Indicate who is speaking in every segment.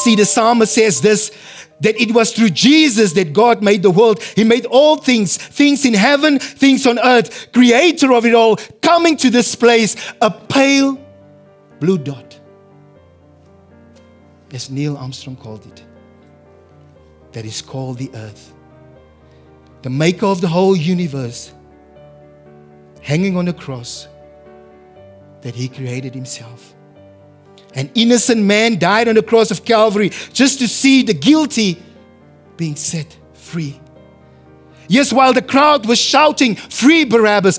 Speaker 1: See, the psalmist says this, that it was through Jesus that God made the world. He made all things, things in heaven, things on earth, creator of it all, coming to this place, a pale blue dot, as Neil Armstrong called it, that is called the earth. The maker of the whole universe, hanging on a cross that he created himself. An innocent man died on the cross of Calvary just to see the guilty being set free. Yes, while the crowd was shouting, free Barabbas,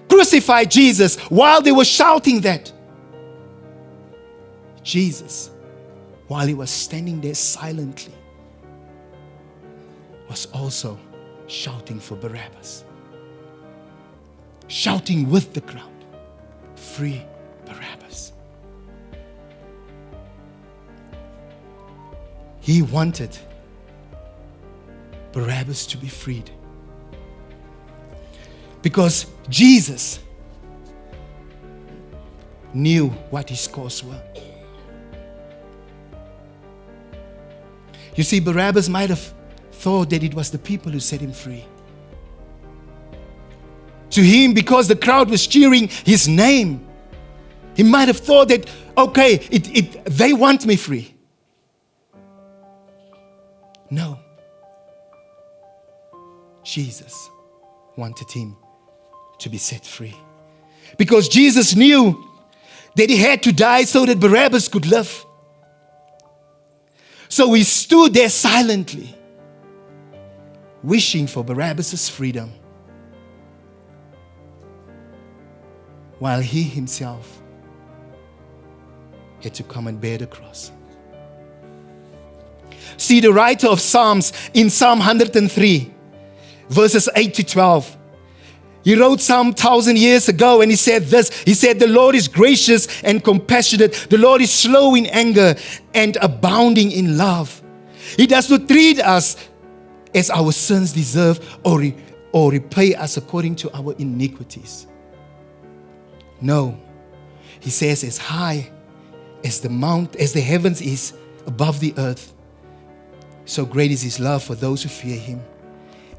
Speaker 1: crucify Jesus, while they were shouting that, Jesus, while he was standing there silently, was also shouting for Barabbas. Shouting with the crowd, free Barabbas. He wanted Barabbas to be freed. Because Jesus knew what his cause were. You see, Barabbas might have thought that it was the people who set him free. To him, because the crowd was cheering his name, he might have thought that, okay, they want me free. No. Jesus wanted him to be set free. Because Jesus knew that he had to die so that Barabbas could live. So he stood there silently, wishing for Barabbas' freedom, while he himself had to come and bear the cross. See, the writer of Psalms in Psalm 103, verses 8 to 12, he wrote some 1,000 years ago, and he said this. He said, the Lord is gracious and compassionate. The Lord is slow in anger and abounding in love. He does not treat us as our sins deserve or repay us according to our iniquities. No. He says, as high as the heavens is above the earth, so great is his love for those who fear him.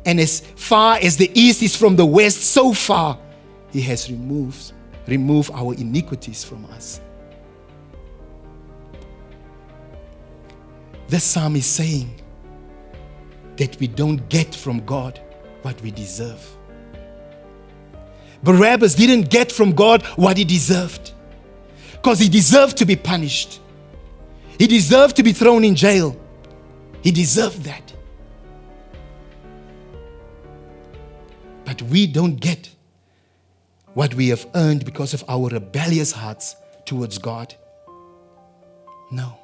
Speaker 1: And as far as the east is from the west, so far he has removed our iniquities from us. The psalm is saying that we don't get from God what we deserve. Barabbas didn't get from God what he deserved, because he deserved to be punished. He deserved to be thrown in jail. He deserved that. But we don't get what we have earned because of our rebellious hearts towards God. No.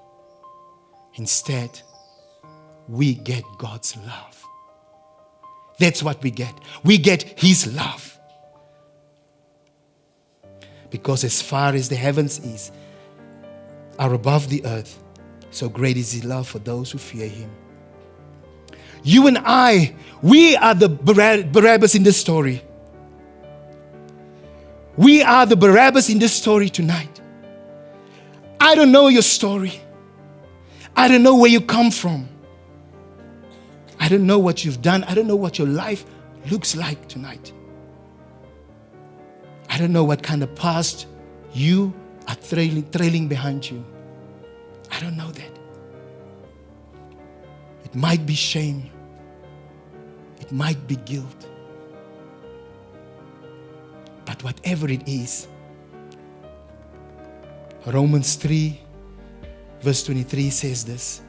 Speaker 1: Instead, we get God's love. That's what we get. We get his love. Because as far as the heavens are above the earth, so great is his love for those who fear him. You and I, we are the Barabbas in this story. We are the Barabbas in this story tonight. I don't know your story. I don't know where you come from. I don't know what you've done. I don't know what your life looks like tonight. I don't know what kind of past you are trailing behind you. I don't know that. It might be shame. It might be guilt. But whatever it is, Romans 3 verse 23 says this: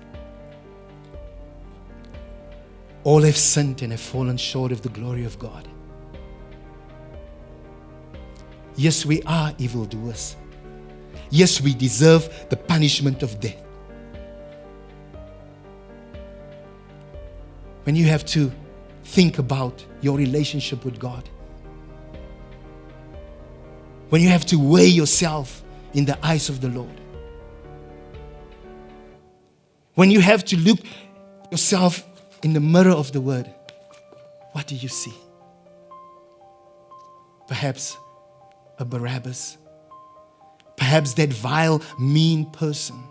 Speaker 1: all have sinned and have fallen short of the glory of God. Yes, we are evildoers. Yes, we deserve the punishment of death. When you have to think about your relationship with God, when you have to weigh yourself in the eyes of the Lord, when you have to look yourself in the mirror of the Word, what do you see? Perhaps a Barabbas. Perhaps that vile, mean person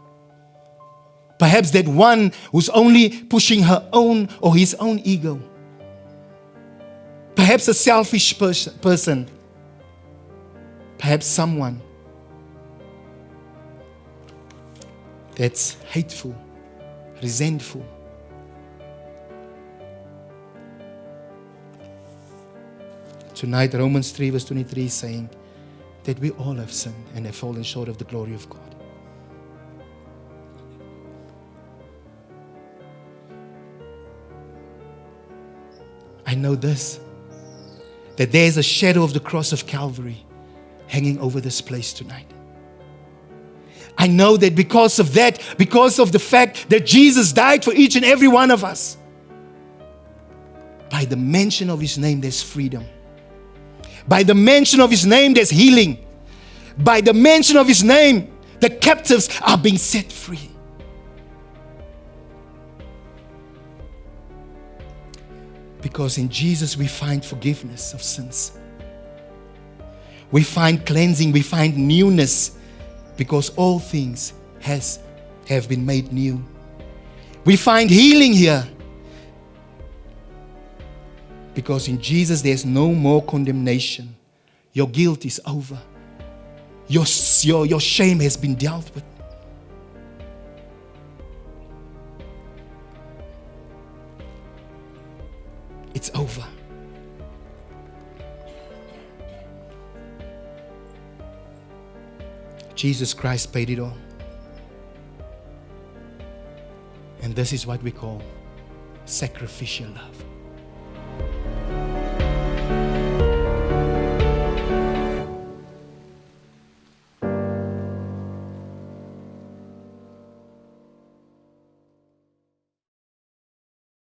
Speaker 1: Perhaps that one who's only pushing her own or his own ego. Perhaps a selfish person. Perhaps someone that's hateful, resentful. Tonight, Romans 3 verse 23 is saying that we all have sinned and have fallen short of the glory of God. I know this, that there is a shadow of the cross of Calvary hanging over this place tonight. I know that because of that, because of the fact that Jesus died for each and every one of us, by the mention of His name, there's freedom. By the mention of His name, there's healing. By the mention of His name, the captives are being set free. Because in Jesus we find forgiveness of sins. We find cleansing, we find newness, because all things have been made new. We find healing here, because in Jesus there's no more condemnation. Your guilt is over. Your shame has been dealt with. It's over. Jesus Christ paid it all. And this is what we call sacrificial love.